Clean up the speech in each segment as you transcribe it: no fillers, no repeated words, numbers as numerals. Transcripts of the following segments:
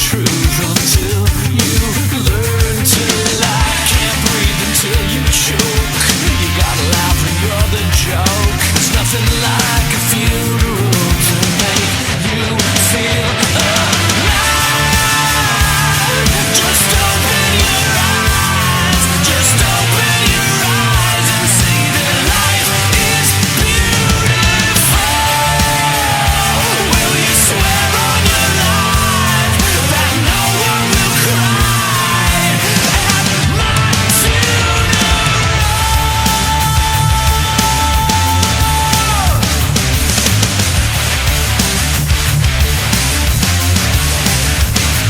truth until you learn to lie. Can't breathe until you choke. You gotta laugh when you're the joke. There's nothing like a funeral to make you feel alive. Just open your eyes. Just open your eyes and see that life is beautiful. Will you swear on your life that no one will cry at my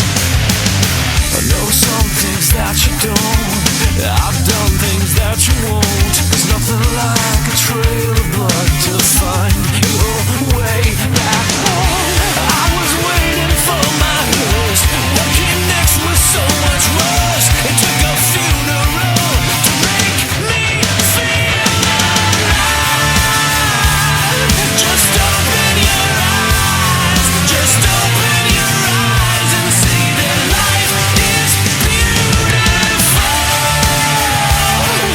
I know some things that you don't. I've done things that you won't. There's nothing like a trail of blood to find your way back home. I was waiting for my hearse. What came next was so much worse. It took a funeral to make me feel alive. Just open your eyes. Just open your eyes and see that life is beautiful.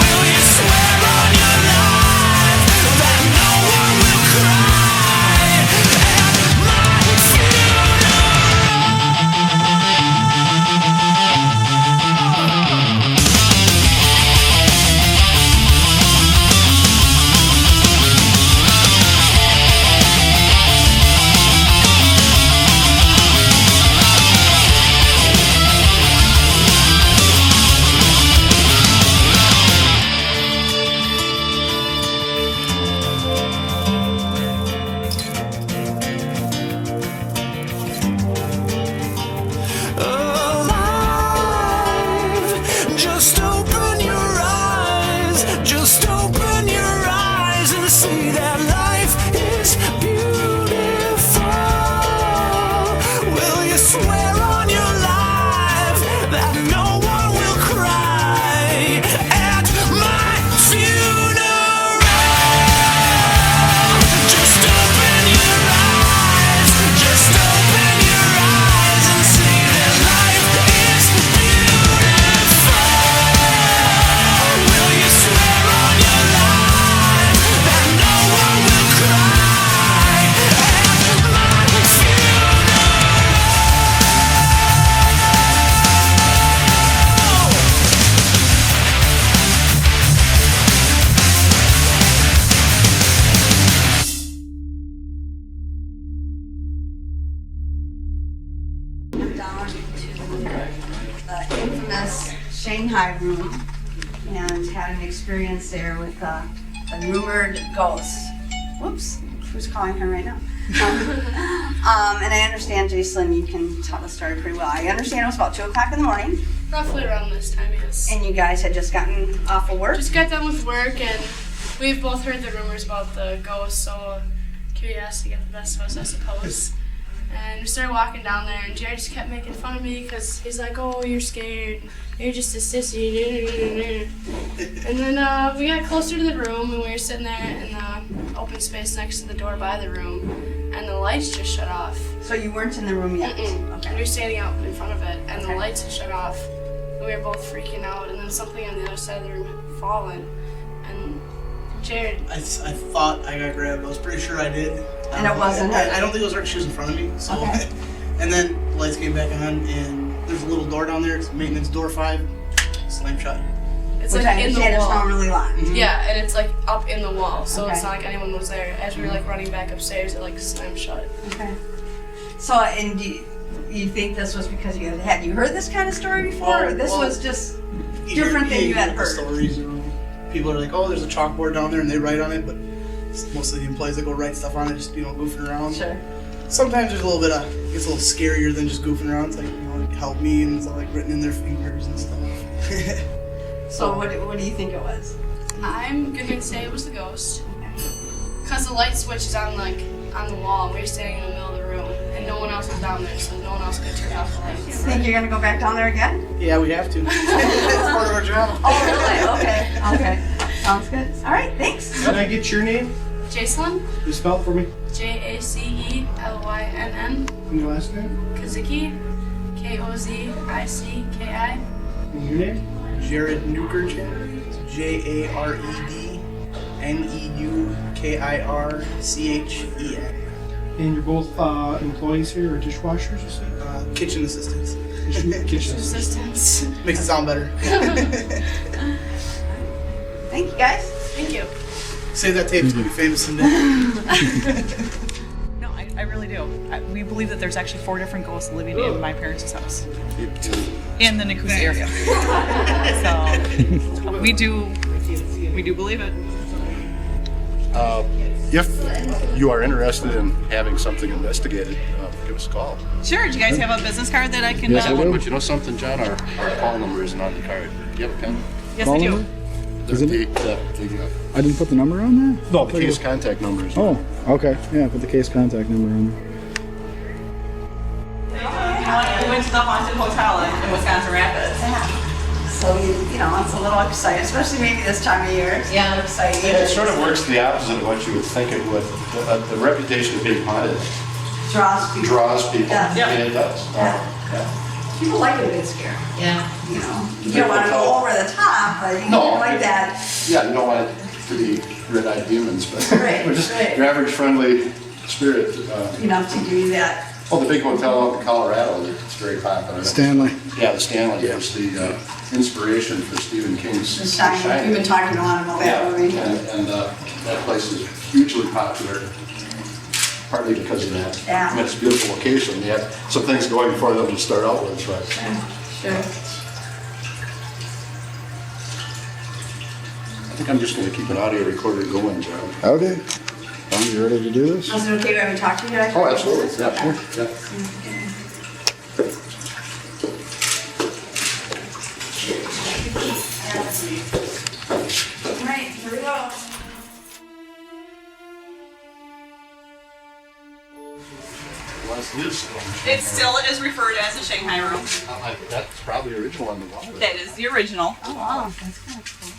Will you swear on your life that no one will cry at my alive. Just open your eyes. Just open your eyes and see that life is beautiful. Will you swear on your life that no one will cry at my funeral? Just open your eyes. Just open your eyes and see that life is beautiful. Will you swear on your life that no one will cry at my funeral? Down to the infamous Shanghai room and had an experience there with a rumored ghost. Whoops, who's calling her right now? And I understand, Jason, you can tell the story pretty well. I understand it was about 2 o'clock in the morning, Roughly around this time, yes. and you guys had just gotten off of work. Just got done with work, and we've both heard the rumors about the ghost, so curiosity got the best of us, I suppose. And we started walking down there, and Jared just kept making fun of me because he's like, "Oh, you're scared. You're just a sissy." And then we got closer to the room, and we were sitting there in the open space next to the door by the room, and the lights just shut off. So you weren't in the room yet? And we were standing out in front of it, and the lights had shut off. And we were both freaking out, and then something on the other side of the room had fallen. And Jared, I thought I got grabbed. I was pretty sure I did. And it wasn't her? I don't think it was her. She was in front of me. So, Okay. And then the lights came back on, and there's a little door down there. It's maintenance door 5. Slam shut. it's Which like I in the understand it's not wall. really locked. Yeah, and it's like up in the wall, so Okay. it's not like anyone was there. As we were like running back upstairs, it like slammed shut. Okay. So, and do you think this was because had you heard this kind of story before, or this was just different than you had the heard? Stories, you know, people are like, "Oh, there's a chalkboard down there," and they write on it, but most of the employees that go write stuff on it, just goofing around. Sure. Sometimes there's a little bit of, it gets a little scarier than just goofing around. It's like, like help me, and it's all like written in their fingers and stuff. So what do you think it was? I'm gonna say it was the ghost, cause the light switch is on on the wall, and we were standing in the middle of the room, and no one else was down there, so no one else could turn off the lights. You think you're gonna go back down there again? Yeah, we have to. It's part of our job. Oh, really? Okay. Okay. Sounds good. All right. Thanks. Can I get your name? Jacelyn, You spell it for me. Jacelynn, And your last name? Kazicki, KOZICKI. And your name? Jared Newkirchen. JaredNeukirchen. And you're both employees here, or dishwashers, you say? Kitchen assistants. Kitchen. Assistants. Makes it sound better. Thank you, guys. Thank you. Save that tape, it's gonna be famous someday. No, I really do. We believe that there's actually 4 different ghosts living in my parents' house. In the Nicosia area. So, we do believe it. If you are interested in having something investigated, give us a call. Sure, do you guys have a business card that I can... Yes, I do. But you know something, John? Our call number isn't on the card. Do you have a pen? Yes, I do. Isn't it? I didn't put the number on there? No, the case contact number is Oh, okay. Yeah, put the case contact number on there. We went to the haunted hotel in Wisconsin Rapids. So, you know, it's a little exciting, especially maybe this time of year. It's a little exciting. It sort of works the opposite of what you would think it would. The reputation of being haunted Draws people. draws people, Yeah. and it does. Yeah. Yeah. People like a good scare. Yeah. You know, you don't want to go over the top, but you No. like that. Yeah, you don't want it to be red-eyed demons, but Right, we're just right. your average friendly spirit. Enough to do that. Well, the big hotel out in Colorado, it's very popular. Stanley. Yeah, the Stanley was the inspiration for Stephen King's The Shining. We've been talking a lot about that Yeah, movie. and that place is hugely popular, partly because of that. Yeah. I mean, it's a beautiful location. They have some things going for them to start out with, but Sure. I think I'm just going to keep an audio recorder going, John. Okay. You ready to do this? Was it okay if I talk to you guys? Oh, absolutely. Yeah, sure. Yeah. All right, here we go. What's this? It still is referred as a Shanghai room. That's probably original on the wall. That is the original. Oh, wow, that's kind of cool.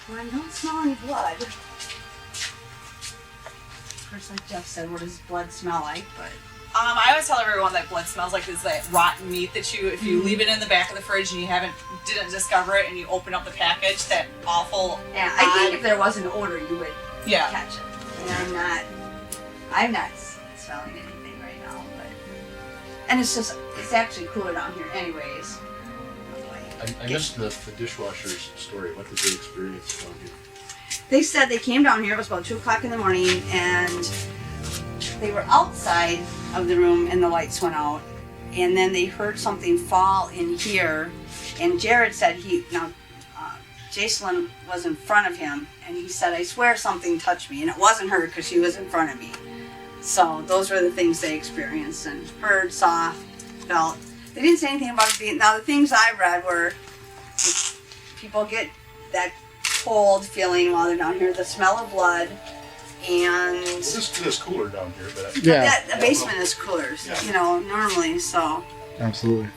Well, I don't smell any blood. Of course, like Jeff said, what does blood smell like? But I always tell everyone that blood smells like is that rotten meat that if you leave it in the back of the fridge and you didn't discover it and you open up the package, that awful. yeah, I think if there was an odor, you would Yeah. catch it. And I'm not smelling anything right now, but and it's actually cooler down here, anyways. I missed the dishwasher's story. What did they experience down here? They said they came down here. It was about 2:00 in the morning, and they were outside of the room, and the lights went out. And then they heard something fall in here, and Jared said Jacelyn was in front of him, and he said, "I swear something touched me," and it wasn't her because she was in front of me. So those were the things they experienced and heard, saw, felt. They didn't say anything about it being. Now the things I read were people get that cold feeling while they're down here, the smell of blood, and It is cooler down here, but Yeah, the basement is cooler, you know, normally. So absolutely.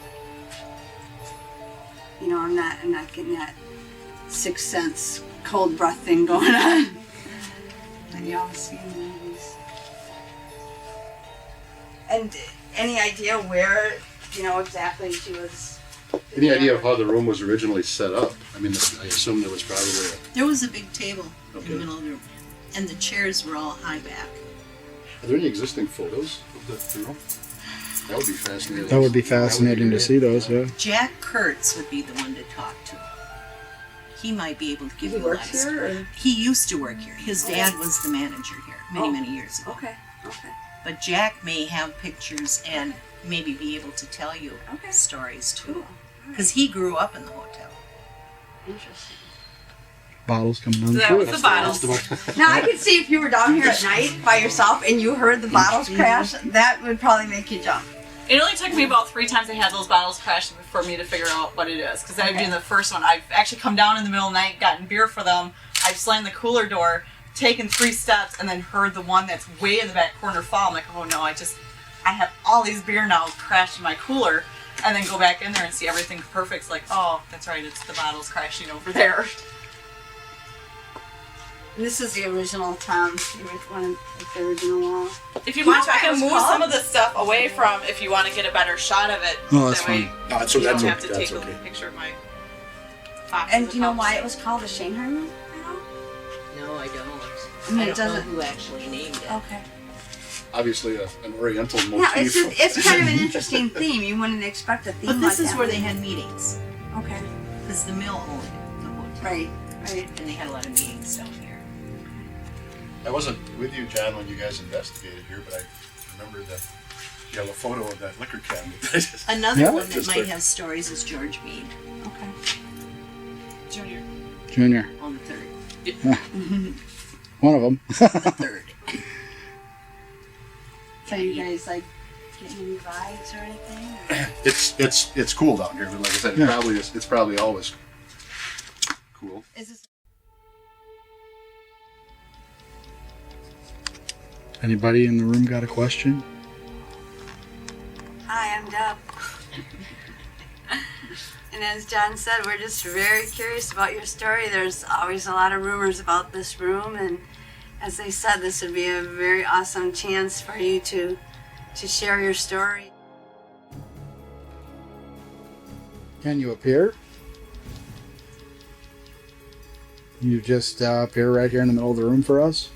you know, I'm not getting that sixth sense cold breath thing going on. And you all see in the movies. And any idea where, you know, exactly she was? any idea of how the room was originally set up? I mean, I assume there was probably There was a big table in Okay. the middle of the room, and the chairs were all high back. Are there any existing photos of the room? That would be fascinating. That would be fascinating to see those, yeah. Jack Kurtz would be the one to talk to. He might be able to give He you works a live here, story. or? He used to work here. His dad was the manager here Oh. many years ago. Okay, okay. But Jack may have pictures and maybe be able to tell you Okay. stories too. Cool. Because he grew up in the hotel. Interesting. Bottles coming down So the that was the bottles. Now I could see if you were down here at night by yourself and you heard the bottles crash, that would probably make you jump. It only took me about 3 times I had those bottles crashed for me to figure out what it is. Because that would be Okay. the first one. I've actually come down in the middle of the night, gotten beer for them. I've slammed the cooler door, taken 3 steps, and then heard the one that's way in the back corner fall. I'm like, oh no, I have all these beer now crashed in my cooler. And then go back in there and see everything perfect. It's like, oh, that's right, it's the bottles crashing over there. This is the original Tom. One of the original wall. If you want, I That's what it can was move called? some of the stuff away from if you want to get a better shot of it. Oh, that's that way fine. No, so you that's don't o- have to that's take okay. a picture of my box. And do you know why it was called the Shanghai room? No, I don't. I mean, I it don't know doesn't. who actually named it. Okay. Obviously, an Oriental motif. Yeah, it's kind of an interesting theme. You wouldn't expect a theme But this like is that. where they had meetings. Okay. Because the mill owned the hotel. Right. Right. And they had a lot of meetings down here. I wasn't with you, John, when you guys investigated here, but I remember the yellow photo of that liquor cabinet. Another Yeah. one that Just might like- have stories is George Meade Okay. Junior. Junior. on the third. One of them. The third. So you guys like getting any vibes or anything? Or? It's cool down here, but like I said, Yeah. it's probably always cool. Is this? Anybody in the room got a question? Hi, I'm Deb. And as John said, we're just very curious about your story. There's always a lot of rumors about this room, and as they said, this would be a very awesome chance for you to share your story. Can you appear? You just appear right here in the middle of the room for us?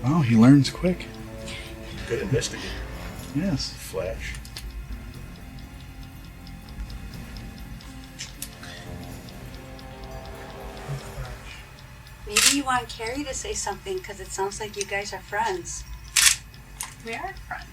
Oh, he learns quick. Good investigator. Yes. Flash. Maybe you want Carrie to say something because it sounds like you guys are friends. We are friends.